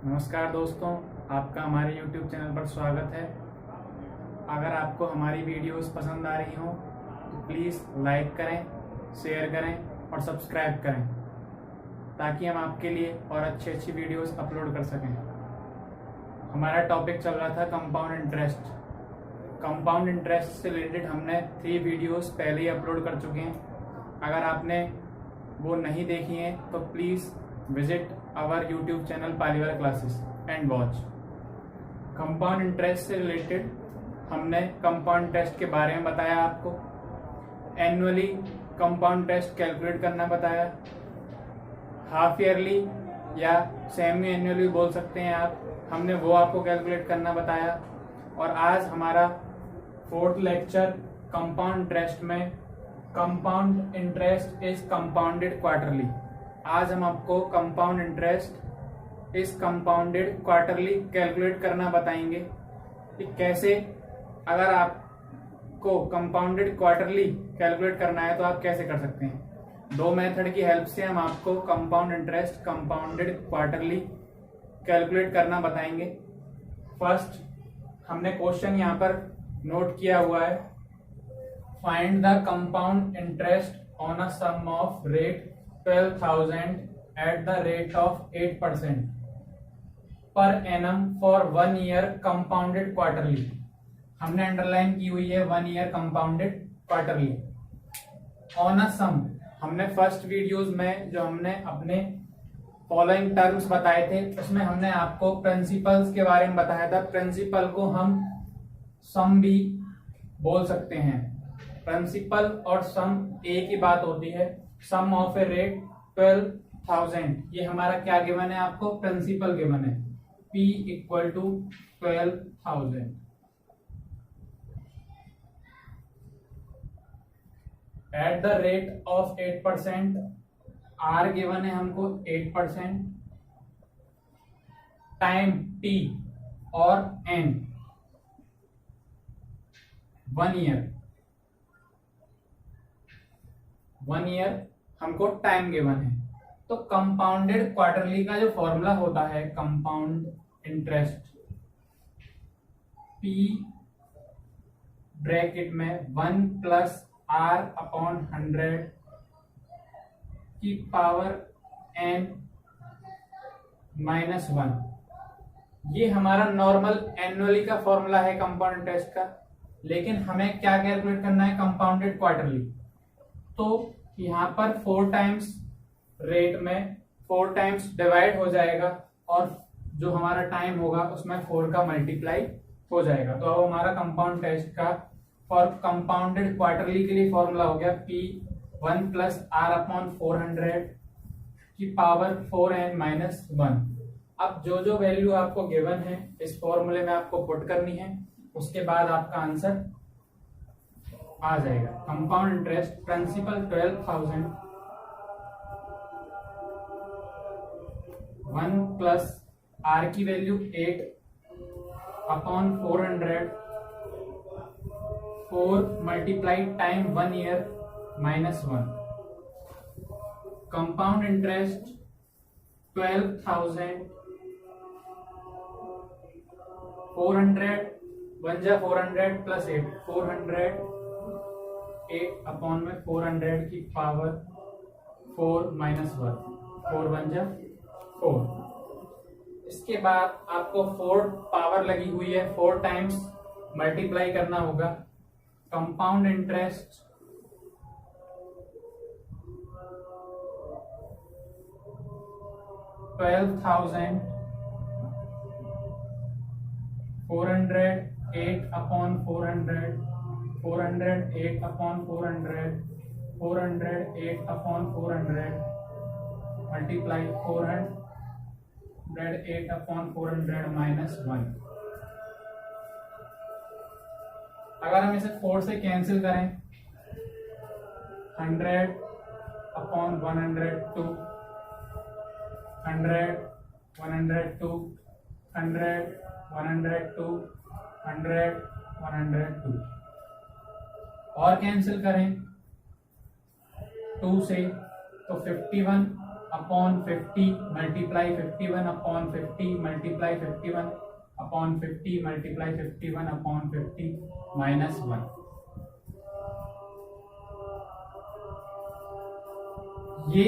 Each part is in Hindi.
नमस्कार दोस्तों, आपका हमारे YouTube चैनल पर स्वागत है। अगर आपको हमारी वीडियोस पसंद आ रही हों तो प्लीज़ लाइक करें, शेयर करें और सब्सक्राइब करें ताकि हम आपके लिए और अच्छी वीडियोस अपलोड कर सकें। हमारा टॉपिक चल रहा था कंपाउंड इंटरेस्ट। कंपाउंड इंटरेस्ट से रिलेटेड हमने 3 वीडियोस पहले ही अपलोड कर चुके हैं। अगर आपने वो नहीं देखी हैं तो please visit our YouTube channel Paliwala classes and watch. Compound interest से रिलेटेड हमने कंपाउंड इंटरेस्ट के बारे में बताया, आपको एनुअली कंपाउंड इंटरेस्ट कैलकुलेट करना बताया, हाफ ईयरली या सेमी एनुअली बोल सकते हैं आप, हमने वो आपको कैलकुलेट करना बताया। और आज हमारा 4th लेक्चर कंपाउंड इंटरेस्ट में compound interest is compounded quarterly. आज हम आपको compound interest is compounded quarterly calculate करना बताएंगे कि कैसे, अगर आपको कंपाउंडेड क्वार्टरली कैलकुलेट करना है तो आप कैसे कर सकते हैं। 2 मेथड की हेल्प से हम आपको compound interest compounded quarterly calculate करना बताएंगे। फर्स्ट हमने क्वेश्चन यहाँ पर नोट किया हुआ है, find the compound interest on a sum of rate 12,000 at the rate of 8% per annum for 1 year compounded quarterly। हमने अंडरलाइन की हुई है 1 year compounded quarterly। on a sum, हमने फर्स्ट वीडियोस में जो हमने अपने फॉलोइंग टर्म्स बताए थे उसमें हमने आपको प्रिंसिपल्स के बारे में बताया था। प्रिंसिपल को हम सम भी बोल सकते हैं। प्रिंसिपल और सम एक ही बात होती है। सम ऑफ ए रेट 12,000, ये हमारा क्या गिवन है, आपको प्रिंसिपल गिवन है P equal to 12,000। At the rate of 8%, R given है हमको 8%, टाइम T और N 1 ईयर, 1 ईयर हमको टाइम गिवन है। तो कंपाउंडेड क्वार्टरली का जो फॉर्मूला होता है कंपाउंड इंटरेस्ट, P ब्रैकेट में 1 प्लस R अपॉन 100 की पावर N माइनस 1, ये हमारा नॉर्मल एनुअली का फॉर्मूला है कंपाउंड इंटरेस्ट का। लेकिन हमें क्या कैलकुलेट करना है, कंपाउंडेड क्वार्टरली। तो यहाँ पर 4 टाइम्स रेट में 4 टाइम्स डिवाइड हो जाएगा और जो हमारा टाइम होगा उसमें 4 का मल्टीप्लाई हो जाएगा। तो अब हमारा कंपाउंड टेस्ट का फॉर कंपाउंडेड क्वार्टरली के लिए फॉर्मूला हो गया P 1 प्लस R अपॉन 400 की पावर 4n माइनस 1। अब जो वैल्यू आपको गिवन है इस फॉर्मूले में आपको पुट करनी है, उसके बाद आपका आंसर आ जाएगा। Compound interest principal 12,000, 1 plus R की value 8 upon 400, 4 multiply time 1 year minus 1। Compound interest 12,000, 400 1 जा 400 प्लस 8, 400 8 अपॉन में 400 की पावर 4 माइनस 1, 4 1 जा 4। इसके बाद आपको 4 पावर लगी हुई है, 4 टाइम्स मल्टीप्लाई करना होगा। Compound interest 12,000, 400 8 upon 400, 400 8 upon 400, 400 8 upon 400 multiply 400 8 upon 400 minus 1। अगर हम इसे 4 से कैंसिल करें, 100 अपॉन 102, 100 102, 100 102, 100 102 और कैंसिल करें 2 से तो 51 upon 50 multiply 51 upon 50 multiply 51 upon 50 multiply 51 upon 50 minus 1। ये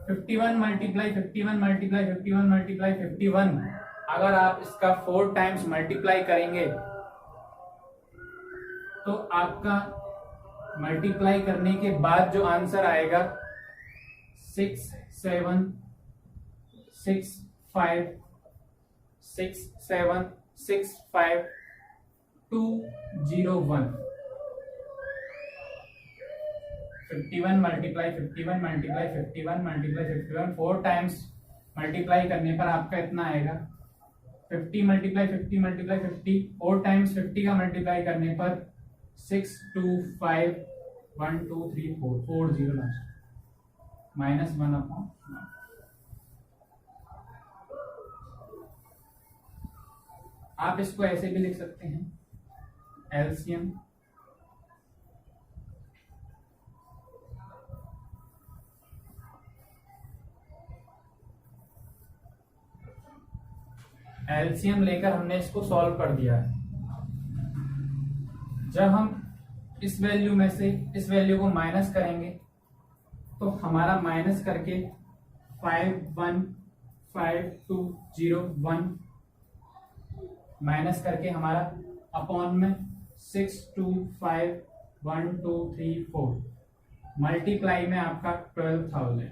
51 मल्टीप्लाई 51 मल्टीप्लाई 51 मल्टीप्लाई 51 अगर आप इसका 4 टाइम्स मल्टीप्लाई करेंगे तो आपका मल्टीप्लाई करने के बाद जो आंसर आएगा 6 7 6 5 6 7 6 5 2 0 1। 51 multiply 51 multiply 51 multiply 51 4 times multiply करने पर आपका इतना आएगा। 50 मल्टीप्लाई 50 मल्टीप्लाई 50 4 टाइम्स 50 का मल्टीप्लाई करने पर 6 2 5 1 2 3 4 4 0 लास्ट माइनस 1 अपॉन 1। आप इसको ऐसे भी लिख सकते हैं एलसीएम एलसीएम लेकर हमने इसको सॉल्व कर दिया है। जब हम इस वैल्यू में से इस वैल्यू को माइनस करेंगे तो हमारा माइनस करके 5 1 5 2 0 1 माइनस करके हमारा अपॉन में 6 2 5 1 2 3 4 मल्टीप्लाई में आपका 12,000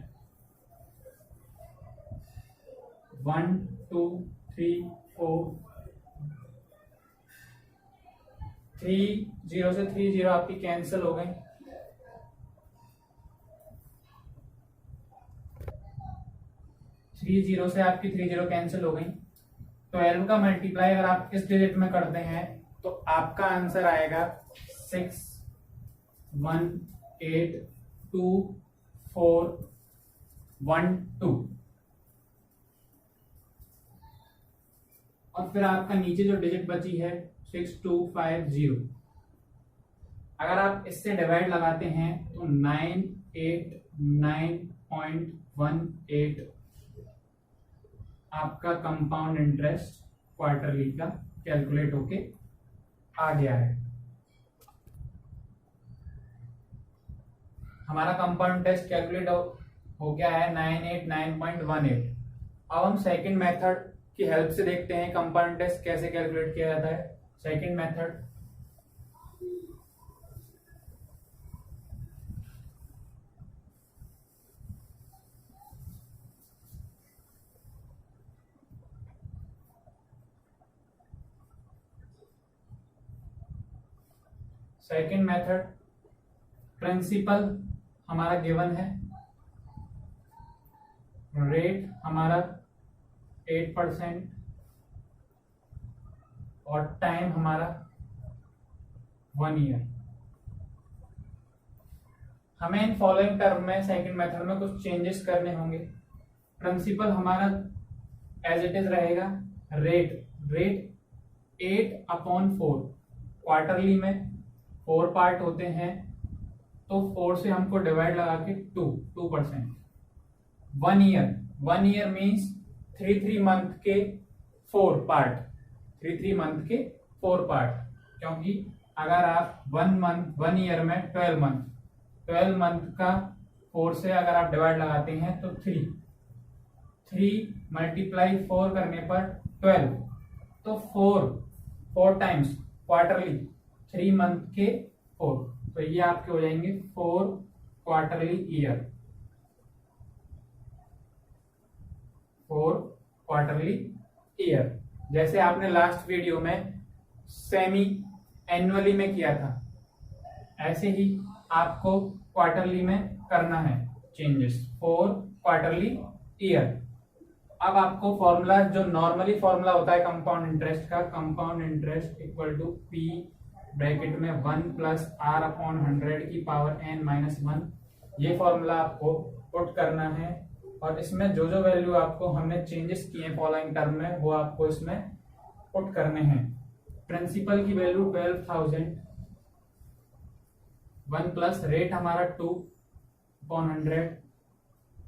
1 2 3 4 3 0 से 3 0 आपकी कैंसिल हो गई। 3 0 से आपकी 3 0 कैंसिल हो गई। 12 का मल्टीप्लाई अगर आप इस डिजिट में करते हैं तो आपका आंसर आएगा 6 1 8 2 4 1 2। और फिर आपका नीचे जो डिजिट बची है 6250। अगर आप इससे डिवाइड लगाते हैं तो 989.18 आपका कंपाउंड इंटरेस्ट क्वार्टरली का कैलकुलेट होके आ गया है। हमारा कंपाउंड इंटरेस्ट कैलकुलेट हो गया है 989.18। अब हम सेकंड मेथड की हेल्प से देखते हैं कंपाउंड इंटरेस्ट कैसे कैलकुलेट किया जाता है। सेकंड मेथड प्रिंसिपल हमारा गिवन है, रेट हमारा 8% और टाइम हमारा 1 ईयर। हमें इन फॉलोइंग टर्म में सेकंड मेथड में कुछ चेंजेस करने होंगे। प्रिंसिपल हमारा एज इट इज रहेगा, रेट 8/4। क्वार्टरली में 4 पार्ट होते हैं तो 4 से हमको डिवाइड लगा के 2%। 1 ईयर मीन्स 3 मंथ के 4 पार्ट, 3 मंथ के 4 पार्ट। क्योंकि अगर आप 1 ईयर में 12 मंथ का 4 से अगर आप डिवाइड लगाते हैं तो 3 मल्टीप्लाई 4 करने पर 12, तो 4 टाइम्स क्वार्टरली 3 मंथ के 4, तो ये आपके हो जाएंगे 4 क्वार्टरली ईयर, 4 क्वार्टरली ईयर। जैसे आपने लास्ट वीडियो में सेमी एनुअली में किया था, ऐसे ही आपको क्वार्टरली में करना है चेंजेस, 4 क्वार्टरली ईयर। अब आपको फॉर्मूला जो नॉर्मली फॉर्मूला होता है कंपाउंड इंटरेस्ट का, compound interest equal to P bracket में 1 प्लस आर अपॉन 100 की पावर n माइनस 1, ये फॉर्मूला आपको पुट करना है। और इसमें जो जो वैल्यू आपको हमने चेंजेस किए फॉलोइंग टर्म में वो आपको इसमें पुट करने हैं। प्रिंसिपल की वैल्यू 12,000, 1 प्लस रेट हमारा 2/100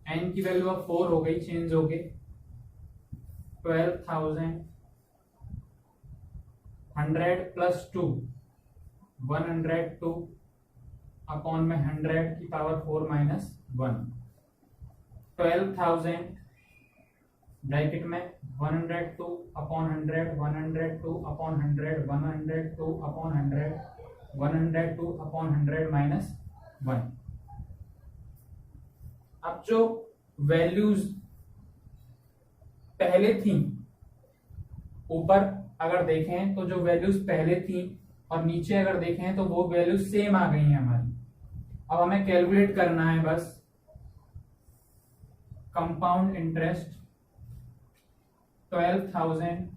एन की वैल्यू अब 4 हो गई, चेंज हो गई। 12,000 100 प्लस 2 102 अपॉन में 100 की पावर 4 माइनस 1। 12,000 ब्रैकेट में 102 upon 100 102 upon 100 102 upon 100 102 upon 100 minus 1। अब जो वैल्यूज पहले थी, ऊपर अगर देखें तो जो वैल्यूज पहले थी और नीचे अगर देखें तो वो वैल्यूज सेम आ गई हैं हमारी। अब हमें कैलकुलेट करना है बस कंपाउंड इंटरेस्ट 12,000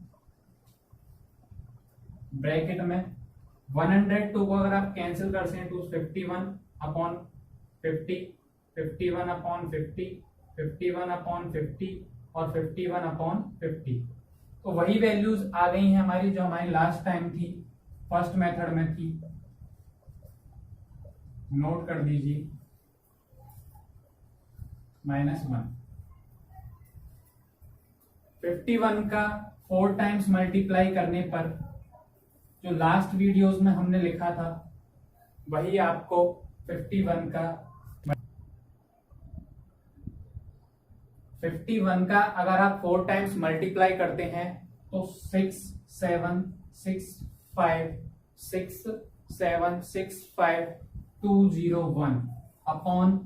ब्रैकेट में 102 को अगर आप कैंसिल करते हैं तो 51 अपॉन 50 51 अपॉन 50 51 अपॉन 50 और 51 अपॉन 50। तो वही वैल्यूज आ गई हैं हमारी जो हमारी लास्ट टाइम थी, फर्स्ट मेथड में थी। नोट कर दीजिए -1। 51 का 4 टाइम्स मल्टीप्लाई करने पर जो लास्ट वीडियोस में हमने लिखा था वही आपको 51 का अगर आप 4 टाइम्स मल्टीप्लाई करते हैं तो 676566765 अपॉन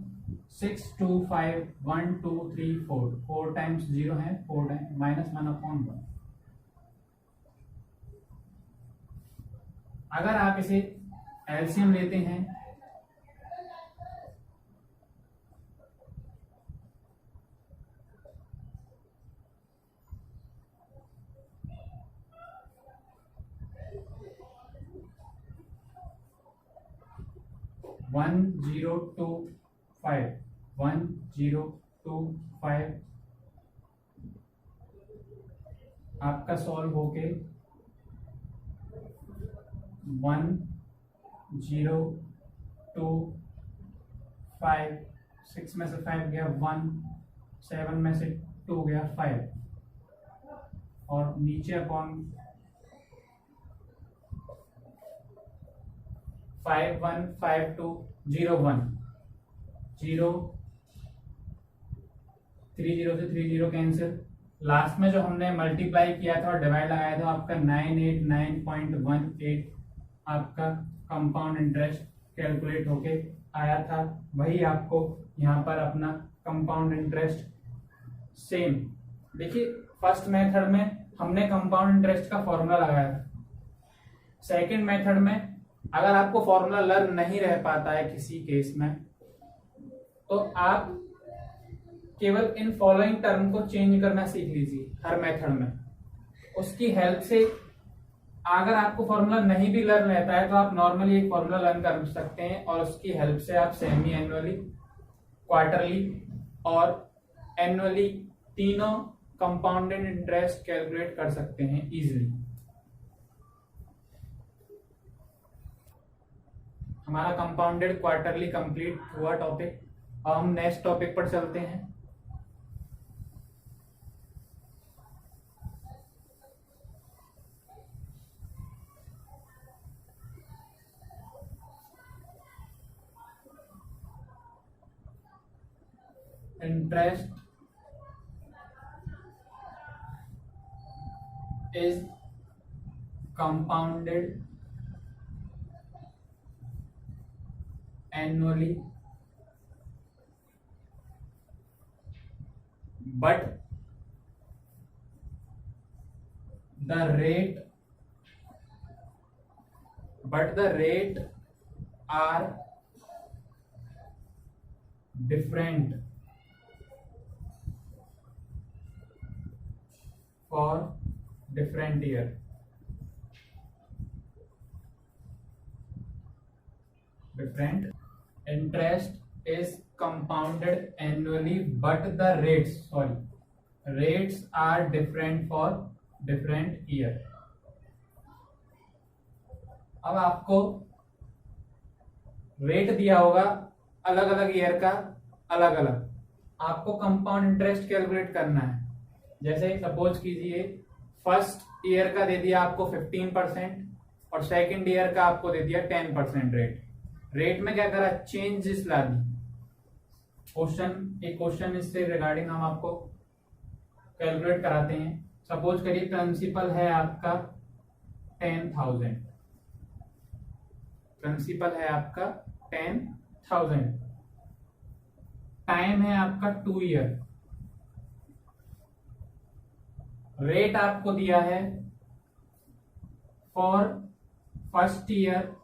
6251234 4 टाइम्स 0 है, 4 टाइम्स -1 अपॉन 1। अगर आप इसे एलसीएम लेते हैं वन जीरो टू फाइव आपका सॉल्व होके 1025 6 में से 5 गया 1 7 में से 2 गया 5 और नीचे अपॉन 515201 0 30 से 30 कैंसिल। लास्ट में जो हमने मल्टीप्लाई किया था और डिवाइड लगाया था आपका 989.18 आपका कंपाउंड इंटरेस्ट कैलकुलेट होके आया था। वही आपको यहाँ पर अपना कंपाउंड इंटरेस्ट सेम। देखिए फर्स्ट मेथड में हमने कंपाउंड इंटरेस्ट का फॉर्मूला लगाया था। सेकंड मेथड में अगर आपको फॉर्मूला लर्न नहीं रह पाता है किसी केस में तो आप केवल इन फॉलोइंग टर्म को चेंज करना सीख लीजिए हर मेथड में। उसकी हेल्प से अगर आपको फॉर्मूला नहीं भी लर्न रहता है तो आप नॉर्मली एक फॉर्मूला लर्न कर सकते हैं और उसकी हेल्प से आप सेमी एनुअली, क्वार्टरली और एनुअली तीनों कंपाउंडेड इंटरेस्ट कैलकुलेट कर सकते हैं इजीली। हमारा कंपाउंडेड क्वार्टरली कंप्लीट हुआ टॉपिक। अब हम नेक्स्ट टॉपिक पर चलते हैं। Interest is compounded annually but the rate are different for different year. Different interest is compounded annually but the rates are different for different year. अब आपको रेट दिया होगा अलग अलग ईयर का अलग अलग। आपको कंपाउंड इंटरेस्ट कैलकुलेट करना है। जैसे सपोज कीजिए फर्स्ट ईयर का दे दिया आपको 15% और सेकंड ईयर का आपको दे दिया 10% रेट में क्या करा, चेंजेस ला दी। एक क्वेश्चन इससे रिगार्डिंग हम आपको कैलकुलेट कराते हैं। सपोज करिए प्रिंसिपल है आपका 10,000, प्रिंसिपल है आपका 10,000, टाइम है आपका 2 ईयर, रेट आपको दिया है for first year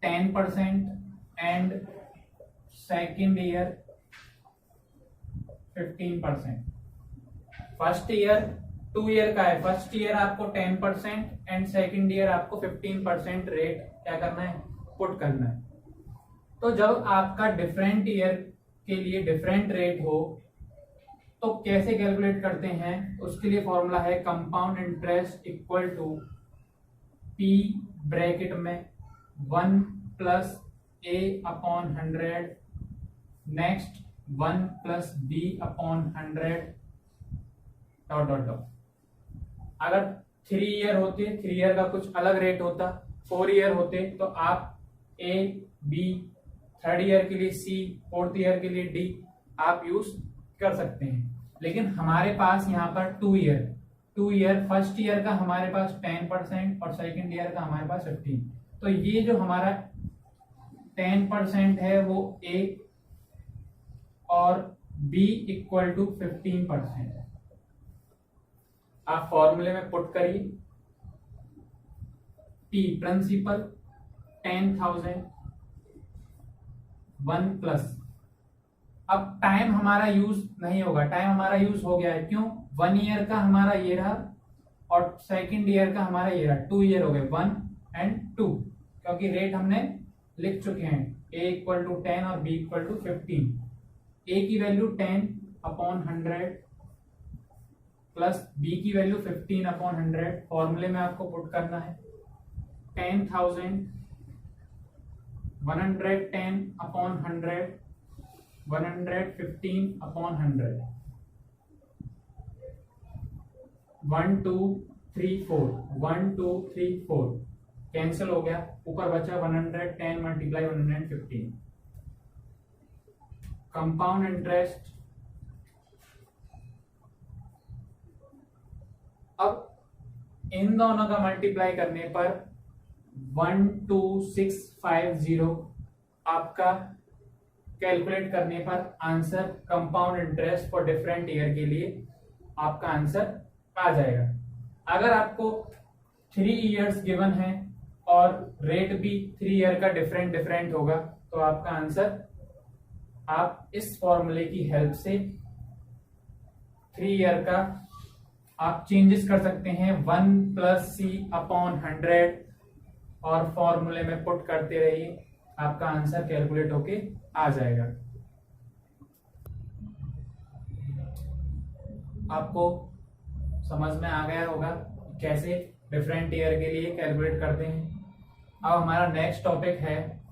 10% and second year 15%। First year 2 year का है, फर्स्ट ईयर आपको 10% एंड सेकेंड ईयर आपको 15% रेट क्या करना है, पुट करना है। तो जब आपका डिफरेंट ईयर के लिए डिफरेंट रेट हो तो कैसे कैलकुलेट करते हैं, उसके लिए फॉर्मूला है compound interest equal to P bracket में 1 plus A upon 100 next 1 plus B upon 100 dot dot dot. अगर 3 ईयर होते, 3 ईयर का कुछ अलग रेट होता, 4 ईयर होते तो आप ए बी, थर्ड ईयर के लिए सी, फोर्थ ईयर के लिए डी आप यूज कर सकते हैं। लेकिन हमारे पास यहाँ पर 2 ईयर फर्स्ट ईयर का हमारे पास 10% और सेकंड ईयर का हमारे पास 15। तो ये जो हमारा 10% है वो ए और बी इक्वल टू 15% है। आप फॉर्मूले में पुट करिए टी प्रिंसिपल 10,000 1 प्लस, अब टाइम हमारा यूज नहीं होगा, टाइम हमारा यूज हो गया है। क्यों, 1 ईयर का हमारा ये रहा और सेकंड ईयर का हमारा ये रहा, 2 ईयर हो गए 1 एंड 2, क्योंकि रेट हमने लिख चुके हैं a इक्वल टू 10 और b इक्वल टू 15। a की वैल्यू 10 अपॉन 100 प्लस b की वैल्यू 15 अपॉन 100 फॉर्मूले में आपको पुट करना है 10,000 110 अपॉन 100 115 अपॉन 100 1 2 3 4 1 2 3 4 कैंसिल हो गया, ऊपर बचा 110 मल्टीप्लाई 115। कंपाउंड इंटरेस्ट, अब इन दोनों का मल्टीप्लाई करने पर 12650 आपका कैलकुलेट करने पर answer compound interest for different year के लिए आपका आंसर आ जाएगा। अगर आपको 3 इयर्स गिवन है और रेट भी 3 ईयर का डिफरेंट होगा तो आपका आंसर आप इस फॉर्मूले की हेल्प से 3 ईयर का आप चेंजेस कर सकते हैं 1 प्लस सी अपॉन 100 और फॉर्मूले में पुट करते रहिए, आपका आंसर कैलकुलेट होके आ जाएगा। आपको समझ में आ गया होगा कैसे डिफरेंट ईयर के लिए कैलकुलेट करते हैं। अब हमारा नेक्स्ट टॉपिक है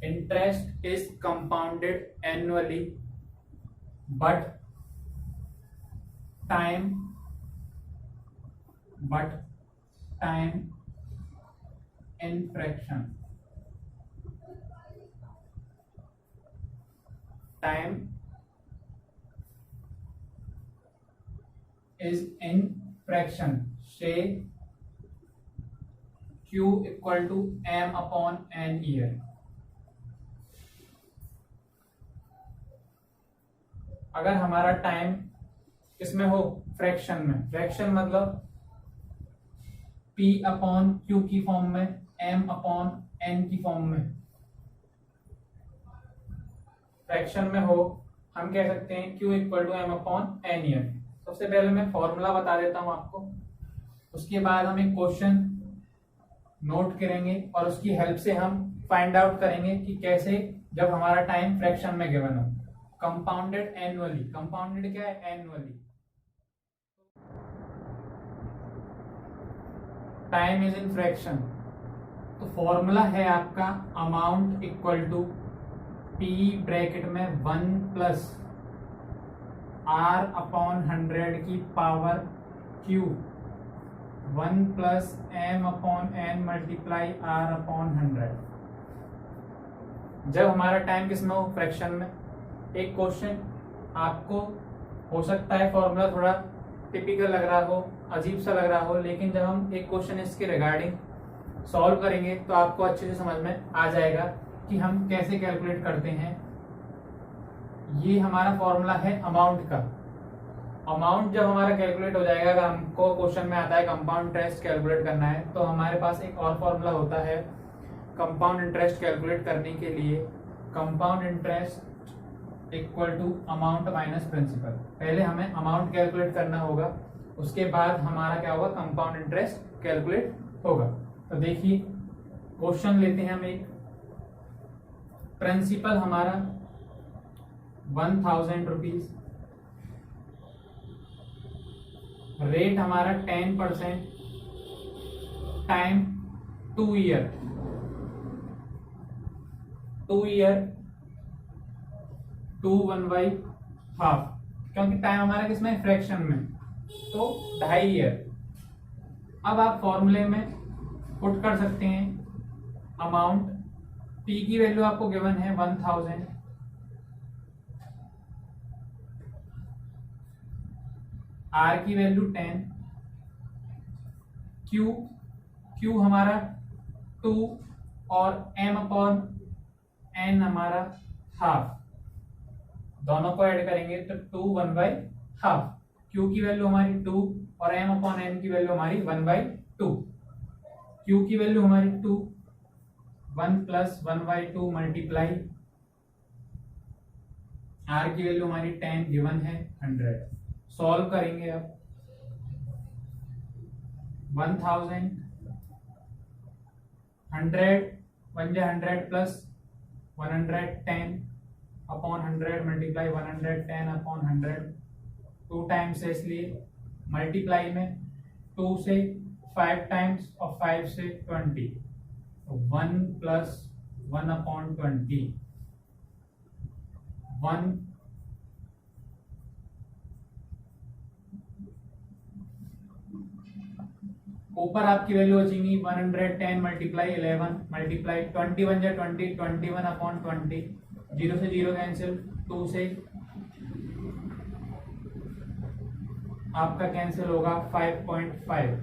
interest is compounded annually but time in fraction, time is in fraction, say q equal to m upon n year। अगर हमारा टाइम किसमें हो, फ्रैक्शन में, फ्रैक्शन मतलब p अपॉन q की फॉर्म में, m अपॉन n की फॉर्म में, फ्रैक्शन में हो, हम कह सकते हैं q equal to m upon n year. सबसे पहले मैं फॉर्मूला बता देता हूं आपको, उसके बाद हम एक क्वेश्चन नोट करेंगे और उसकी हेल्प से हम फाइंड आउट करेंगे कि कैसे जब हमारा टाइम फ्रैक्शन में गिवन हो। कंपाउंडेड एनुअली, कंपाउंडेड क्या है, annually. Time is in fraction, तो फॉर्मूला है आपका amount equal to P bracket में 1 प्लस आर अपॉन 100 की power Q 1 plus M upon N multiply R upon 100। जब हमारा टाइम किस में हो, फ्रैक्शन में। एक क्वेश्चन आपको हो सकता है फॉर्मूला थोड़ा टिपिकल लग रहा हो, अजीब सा लग रहा हो, लेकिन जब हम एक क्वेश्चन इसके रिगार्डिंग सॉल्व करेंगे तो आपको अच्छे से समझ में आ जाएगा कि हम कैसे कैलकुलेट करते हैं। ये हमारा फॉर्मूला है अमाउंट का। अमाउंट जब हमारा कैलकुलेट हो जाएगा, अगर हमको क्वेश्चन में आता है कंपाउंड इंटरेस्ट कैलकुलेट करना है, तो हमारे पास एक और फॉर्मूला होता है कंपाउंड इंटरेस्ट कैलकुलेट करने के लिए, compound interest equal to amount minus principal. पहले हमें अमाउंट कैलकुलेट करना होगा, उसके बाद हमारा क्या होगा, कंपाउंड इंटरेस्ट कैलकुलेट होगा। तो देखिए क्वेश्चन लेते हैं हम एक। प्रिंसिपल हमारा 1000 रुपीज, रेट हमारा 10%, टाइम 2 ईयर, 2 1/2, क्योंकि टाइम हमारा किसमें, फ्रैक्शन में, तो 2.5 ईयर। अब आप फॉर्मूले में पुट कर सकते हैं अमाउंट, पी की वैल्यू आपको गिवन है 1000, आर की वैल्यू 10, क्यू हमारा 2 और एम अपॉन एन हमारा हाफ, दोनों को ऐड करेंगे तो 2 1/2। क्यू की वैल्यू हमारी 2 और एम अपॉन एन की वैल्यू हमारी 1/2। क्यू की वैल्यू हमारी 2, 1 प्लस 1/2 मल्टीप्लाई आर की वैल्यू हमारी 10 गिवन है 100। सॉल्व करेंगे अब 1000 100 100 plus 110 upon 100 multiply 110 upon 100, 2 times है इसलिए मल्टीप्लाई में 2 से 5 टाइम्स और 5 से 20, तो 1 प्लस 1 अपॉन 20, 1 ऊपर आपकी वैल्यू बचेंगी 110 मल्टीप्लाई 11 मल्टीप्लाई 21 जा 20, 21 अपॉन 20, 0 से 0 कैंसिल, 2 से आपका कैंसिल होगा 5.5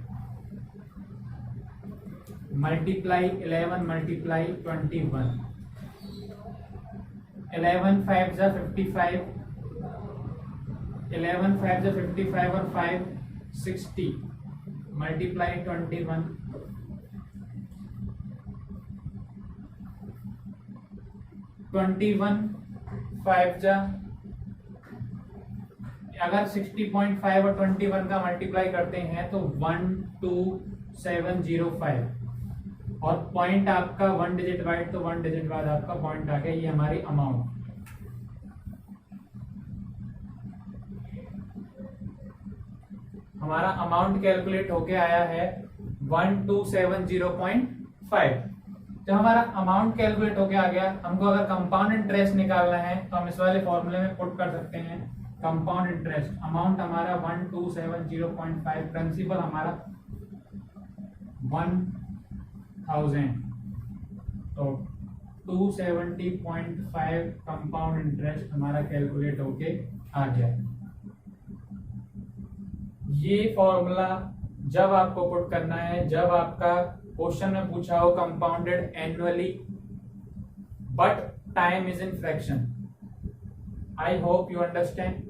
मल्टीप्लाई 11 मल्टीप्लाई 21, 11 5 जा 55, 11 5 जा 55 और 5 60 मल्टीप्लाई 21, 21 5 जा, अगर 60.5 और 21 का मल्टीप्लाई करते हैं तो 12705, और पॉइंट आपका 1 डिजिट बाद, तो 1 डिजिट बाद आपका पॉइंट आ गया। ये हमारी अमाउंट। हमारा अमाउंट कैलकुलेट होके आया है 1270.5। जब हमारा अमाउंट कैलकुलेट होके आ गया, हमको अगर कंपाउंड इंटरेस्ट निकालना है तो हम इस वाले फॉर्मूले में पुट कर सकते हैं कंपाउंड इंटरेस्ट। अमाउंट हमारा 1270.5, प्रिंसिपल हमारा 1000, तो 270.5 कंपाउंड इंटरेस्ट हमारा कैलकुलेट होके आ गया। ये फॉर्मूला जब आपको पुट करना है, जब आपका क्वेश्चन में पूछा हो compounded annually but time is in fraction. I hope you understand.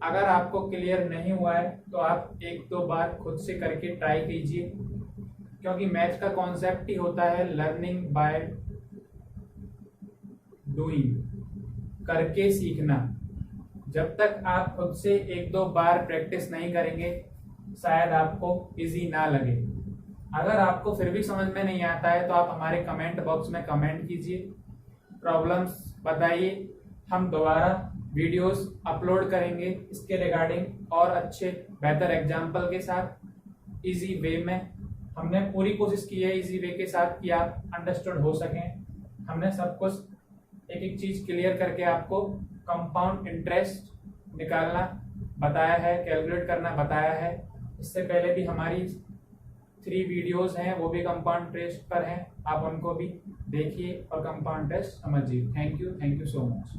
अगर आपको क्लियर नहीं हुआ है तो आप 1-2 बार खुद से करके ट्राई कीजिए, क्योंकि मैथ्स का कॉन्सेप्ट ही होता है लर्निंग बाय डूइंग, करके सीखना। जब तक आप खुद से 1-2 बार प्रैक्टिस नहीं करेंगे शायद आपको इजी ना लगे। अगर आपको फिर भी समझ में नहीं आता है तो आप हमारे कमेंट बॉक्स में कमेंट कीजिए, प्रॉब्लम्स बताइए, हम दोबारा वीडियोस अपलोड करेंगे इसके रिगार्डिंग और अच्छे बेहतर एग्जाम्पल के साथ इजी वे में। हमने पूरी कोशिश की है इसी वे के साथ कि आप अंडरस्टूड हो सकें। हमने सब कुछ एक एक चीज क्लियर करके आपको कंपाउंड इंटरेस्ट निकालना बताया है, कैलकुलेट करना बताया है। इससे पहले भी हमारी 3 वीडियोस हैं, वो भी कंपाउंड इंटरेस्ट पर हैं, आप उनको भी देखिए और कंपाउंड इंटरेस्ट समझिए। Thank you so much.